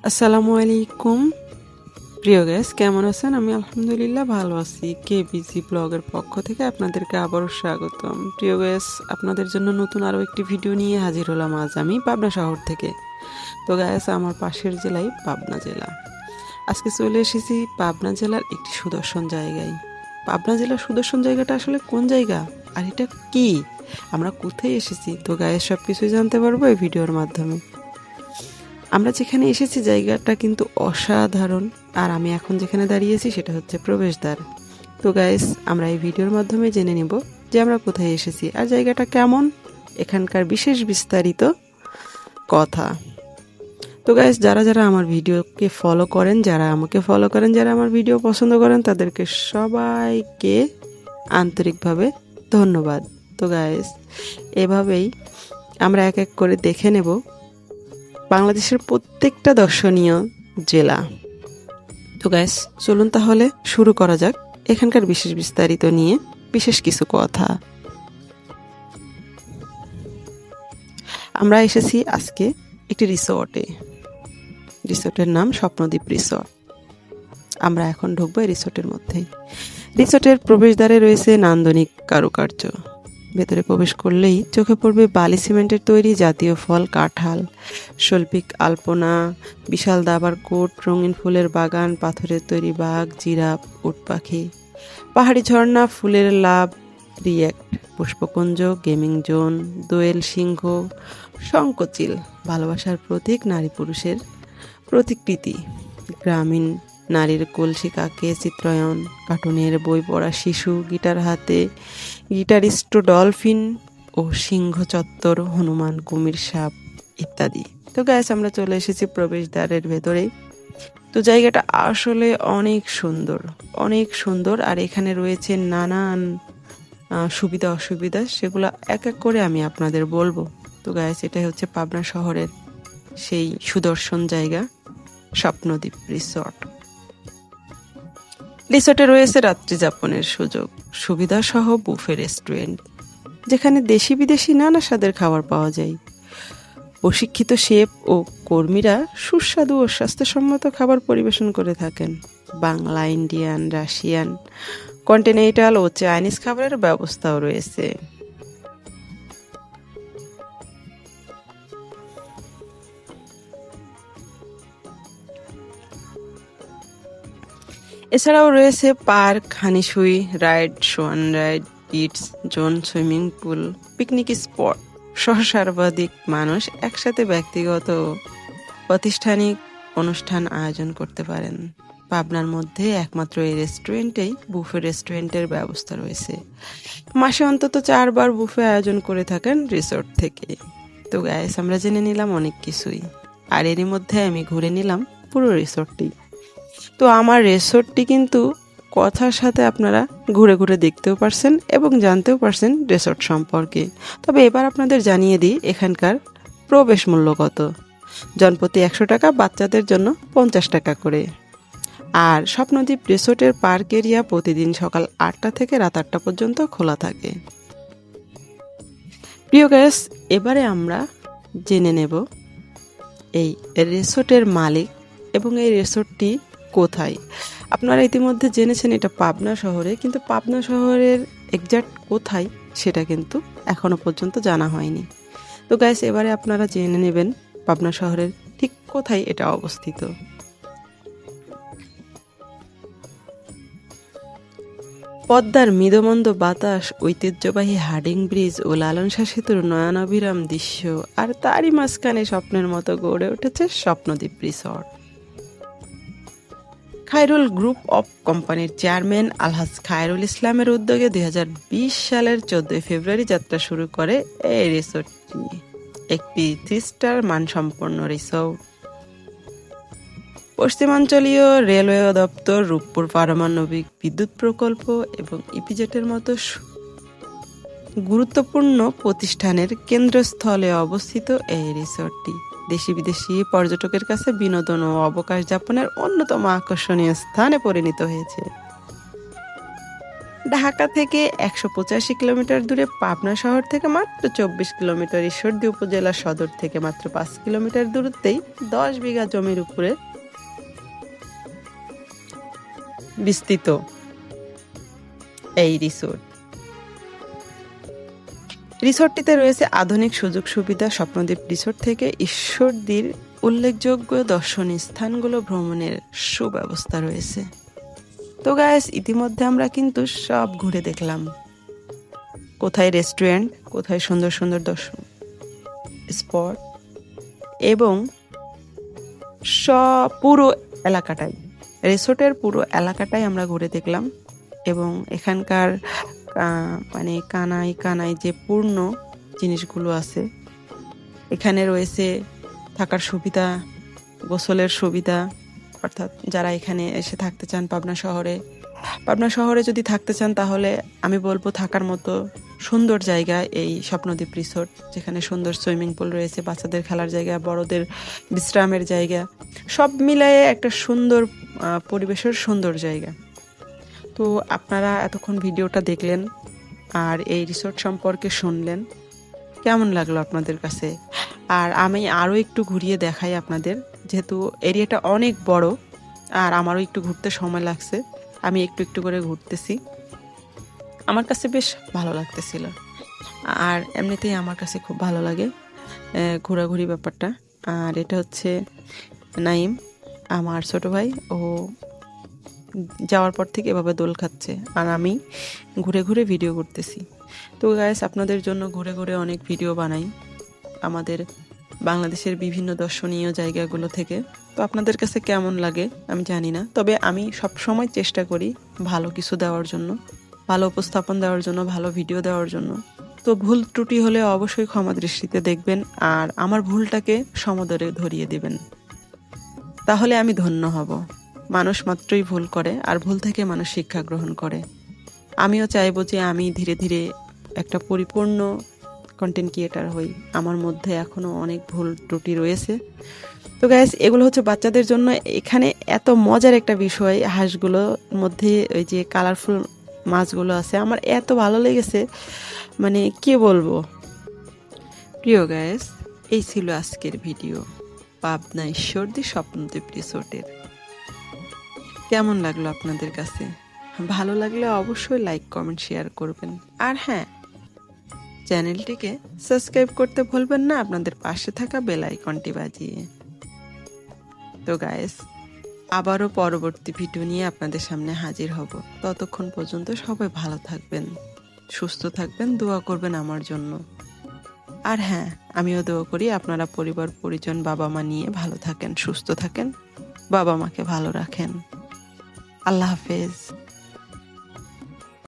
আসসালামু আলাইকুম প্রিয় গাইস, কেমন আছেন? আমি আলহামদুলিল্লাহ ভালো আছি। কেবিজি ব্লগের পক্ষ থেকে আপনাদেরকে আবারও স্বাগতম। প্রিয় গাইস, আপনাদের জন্য নতুন আরও একটি ভিডিও নিয়ে হাজির হলাম আজ আমি পাবনা শহর থেকে। তো গাইস, আমার পাশের জেলায় পাবনা জেলা। আজকে চলে এসেছি পাবনা জেলার একটি সুদর্শন জায়গায়। পাবনা জেলার সুদর্শন জায়গাটা আসলে কোন জায়গা, আর এটা কি, আমরা কোথায় এসেছি? তো গাইস, সব কিছুই জানতে পারবো এই ভিডিওর মাধ্যমে। আমরা যেখানে এসেছি জায়গাটা কিন্তু অসাধারণ, আর আমি এখন যেখানে দাঁড়িয়েছি সেটা হচ্ছে প্রবেশদ্বার। তো গাইস, আমরা এই ভিডিওর মাধ্যমে জেনে নেব যে আমরা কোথায় এসেছি আর জায়গাটা কেমন, এখানকার বিশেষ বিস্তারিত কথা। তো গাইস, যারা যারা আমার ভিডিওকে ফলো করেন, যারা আমাকে ফলো করেন, যারা আমার ভিডিও পছন্দ করেন, তাদেরকে সবাইকে আন্তরিকভাবে ধন্যবাদ। তো গাইস, এভাবেই আমরা এক এক করে দেখে নেব বাংলাদেশের প্রত্যেকটা দর্শনীয় জেলা। তো গাইস, চলুন তাহলে শুরু করা যাক এখানকার বিশেষ বিস্তারিত নিয়ে বিশেষ কিছু কথা। আমরা এসেছি আজকে একটি রিসোর্টে। রিসোর্টের নাম স্বপ্নদ্বীপ রিসোর্ট। আমরা এখন ঢুকবো এই রিসোর্টের মধ্যেই। রিসোর্টের প্রবেশদ্বারে রয়েছে নান্দনিক কারুকার্য। ভেতরে প্রবেশ করলেই চোখে পড়বে বালি সিমেন্টের তৈরি জাতীয় ফল কাঁঠাল, শৈল্পিক আলপনা, বিশাল দাবার কোট, রঙিন ফুলের বাগান, পাথরের তৈরি বাঘ, জিরাফ, উট পাখি, পাহাড়ি ঝর্ণা, ফুলের লাভ, রিয়্যাক্ট, পুষ্পকুঞ্জ, গেমিং জোন, দোয়েল সিংহ, শঙ্কচিল, ভালোবাসার প্রতীক, নারী পুরুষের প্রতিকৃতি, গ্রামীণ নারীর কলসি কাকে চিত্রায়ন, কার্টুনের বই পড়া শিশু, গিটার হাতে গিটারিস্ট, ডলফিন ও সিংহ চত্বর, হনুমান, কুমির, সাপ ইত্যাদি। তো গাইস, আমরা চলে এসেছি প্রবেশদ্বারের ভেতরে। তো জায়গাটা আসলে অনেক সুন্দর, অনেক সুন্দর, আর এখানে রয়েছে নানান সুবিধা অসুবিধা, সেগুলো এক এক করে আমি আপনাদের বলবো। তো গাইস, এটাই হচ্ছে পাবনা শহরের সেই সুদর্শন জায়গা স্বপ্নদ্বীপ রিসর্ট। রিসর্টে রয়েছে রাত্রি যাপনের সুযোগ সুবিধা সহ বুফে রেস্টুরেন্ট, যেখানে দেশি বিদেশি নানা স্বাদের খাবার পাওয়া যায়। প্রশিক্ষিত শেফ ও কর্মীরা সুস্বাদু ও স্বাস্থ্যসম্মত খাবার পরিবেশন করে থাকেন। বাংলা, ইন্ডিয়ান, রাশিয়ান, কন্টিনেন্টাল ও চাইনিজ খাবারের ব্যবস্থাও রয়েছে। এছাড়াও রয়েছে পার্ক, হানিসুই ride, swan ride, kids zone, swimming pool, picnic spot সহ সর্বাধিক মানুষ একসাথে ব্যক্তিগত ও প্রাতিষ্ঠানিক অনুষ্ঠান আয়োজন করতে পারেন। পাবনার মধ্যে একমাত্র এই রেস্টুরেন্টেই বুফে রেস্টুরেন্টের ব্যবস্থা রয়েছে। মাসে অন্তত 4 বার বুফে আয়োজন করে থাকেন রিসোর্ট থেকে। তো গাইস, আমরা জেনে নিলাম অনেক কিছুই, আর এরই মধ্যে আমি ঘুরে নিলাম পুরো রিসোর্টটি। তো আমার রিসোর্টটি কিন্তু কথার সাথে আপনারা ঘুরে ঘুরে দেখতেও পারছেন এবং জানতেও পারছেন রিসোর্ট সম্পর্কে। তবে এবার আপনাদের জানিয়ে দিই এখানকার প্রবেশ মূল্য কত। জনপ্রতি 100 টাকা, বাচ্চাদের জন্য 50 টাকা করে। আর স্বপ্নদ্বীপ রিসোর্টের পার্ক এরিয়া প্রতিদিন সকাল 8টা থেকে রাত 8টা পর্যন্ত খোলা থাকে। প্রিয় গাইস, এবারে আমরা জেনে নেব এই রিসোর্টের মালিক এবং এই রিসোর্টটি কোথায়। আপনারা ইতিমধ্যে জেনেছেন এটা পাবনা শহরে, কিন্তু পাবনা শহরের এক্সাক্ট কোথায় সেটা কিন্তু এখনো পর্যন্ত জানা হয়নি। তো গাইস, এবারে আপনারা জেনে নেবেন পাবনা শহরের ঠিক কোথায় এটা অবস্থিত। পদ্মার মৃদুমন্দ বাতাস, ঐতিহ্যবাহী হার্ডিং ব্রিজ ও লালন শাহ সেতুর নয়নাভিরাম দৃশ্য, আর তারই মাঝখানে স্বপ্নের মতো গড়ে উঠেছে Swapnadwip resort. Khairul group of কোম্পানির চেয়ারম্যান আলহাজ খায়রুল ইসলামের উদ্যোগে 2020 সালের 14 ফেব্রুয়ারি যাত্রা শুরু করে এই রিসোর্টটি। একটি 3 স্টার মানসম্পন্ন রিসোর্ট। পশ্চিমাঞ্চলীয় রেলওয়ে দপ্তর, রূপপুর পারমাণবিক বিদ্যুৎ প্রকল্প এবং ইপিজেটের মতো গুরুত্বপূর্ণ প্রতিষ্ঠানের কেন্দ্রস্থলে অবস্থিত এই রিসোর্টটি দেশি বিদেশি পর্যটকের কাছে বিনোদন ও অবকাশ যাপনের অন্যতম আকর্ষণীয় স্থানে পরিণত হয়েছে। ঢাকা থেকে 185 কিলোমিটার দূরে, পাবনা শহর থেকে মাত্র 24 কিলোমিটার, ঈশ্বরদী উপজেলা সদর থেকে মাত্র 5 কিলোমিটার দূরত্বেই 10 বিঘা জমির উপরে বিস্তৃত এই রিসোর্টটিতে রয়েছে আধুনিক সুযোগ সুবিধা। স্বপ্নদ্বীপ রিসোর্ট থেকে ঈশ্বরদীর উল্লেখযোগ্য দর্শনীয় স্থানগুলো ভ্রমণের সুব্যবস্থা রয়েছে। তো গাইস, ইতিমধ্যে আমরা কিন্তু সব ঘুরে দেখলাম, কোথায় রেস্টুরেন্ট, কোথায় সুন্দর সুন্দর দর্শন স্পট, এবং পুরো এলাকাটাই, রিসোর্টের পুরো এলাকাটাই আমরা ঘুরে দেখলাম। এবং এখানকার মানে কানায় কানায় যে পূর্ণ জিনিসগুলো আছে, এখানে রয়েছে থাকার সুবিধা, গোসলের সুবিধা, অর্থাৎ যারা এখানে এসে থাকতে চান পাবনা শহরে যদি থাকতে চান, তাহলে আমি বলবো থাকার মতো সুন্দর জায়গা এই স্বপ্নদ্বীপ রিসোর্ট, যেখানে সুন্দর সুইমিং পুল রয়েছে, বাচ্চাদের খেলার জায়গা, বড়দের বিশ্রামের জায়গা, সব মিলায়ে একটা সুন্দর পরিবেশের সুন্দর জায়গা। তো আপনারা এতক্ষণ ভিডিওটা দেখলেন আর এই রিসোর্ট সম্পর্কে শুনলেন, কেমন লাগলো আপনাদের কাছে? আর আমি আরও একটু ঘুরিয়ে দেখাই আপনাদের, যেহেতু এরিয়াটা অনেক বড় আর আমারও একটু ঘুরতে সময় লাগছে, আমি একটু একটু করে ঘুরতেছি। আমার কাছে বেশ ভালো লাগতেছিল, আর এমনিতেই আমার কাছে খুব ভালো লাগে ঘোরাঘুরি ব্যাপারটা। আর এটা হচ্ছে নাইম, আমার ছোট ভাই, ও যাওয়ার পর থেকে এভাবে দোল খাচ্ছে আর আমি ঘুরে ঘুরে ভিডিও করতেছি। তো গাইস, আপনাদের জন্য ঘুরে ঘুরে অনেক ভিডিও বানাই আমাদের বাংলাদেশের বিভিন্ন দর্শনীয় জায়গাগুলো থেকে। তো আপনাদের কাছে কেমন লাগে আমি জানি না, তবে আমি সব সময় চেষ্টা করি ভালো কিছু দেওয়ার জন্য, ভালো উপস্থাপন দেওয়ার জন্য, ভালো ভিডিও দেওয়ার জন্য। তো ভুল ত্রুটি হলে অবশ্যই ক্ষমা দৃষ্টিতে দেখবেন আর আমার ভুলটাকে সমদরে ধরিয়ে দিবেন, তাহলে আমি ধন্য হব। মানুষ মাত্রই ভুল করে আর ভুল থেকে মানুষ শিক্ষা গ্রহণ করে। আমিও চাইবো যে আমি ধীরে ধীরে একটা পরিপূর্ণ কন্টেন্ট ক্রিয়েটার হই। আমার মধ্যে এখনও অনেক ভুল ত্রুটি রয়েছে। তো গাইস, এগুলো হচ্ছে বাচ্চাদের জন্য। এখানে এত মজার একটা বিষয়, হাঁসগুলোর মধ্যে ওই যে কালারফুল মাছগুলো আছে, আমার এত ভালো লেগেছে, মানে কি বলবো। প্রিয় গাইস, এই ছিল আজকের ভিডিও পাবনা ঈশ্বরদী স্বপ্নদ্বীপ রিসোর্টের। কেমন লাগলো আপনাদের কাছে? ভালো লাগলে অবশ্যই লাইক, কমেন্ট, শেয়ার করবেন। আর হ্যাঁ, চ্যানেলটিকে সাবস্ক্রাইব করতে ভুলবেন না, আপনাদের পাশে থাকা বেল আইকনটি বাজিয়ে। তো গাইস, আবারও পরবর্তী ভিডিও নিয়ে আপনাদের সামনে হাজির হব। ততক্ষণ পর্যন্ত সবাই ভালো থাকবেন, সুস্থ থাকবেন, দোয়া করবেন আমার জন্য। আর হ্যাঁ, আমিও দোয়া করি আপনারা পরিবার পরিজন, বাবা মা নিয়ে ভালো থাকেন, সুস্থ থাকেন, বাবা মাকে ভালো রাখেন। আল্লাহ হাফেজ।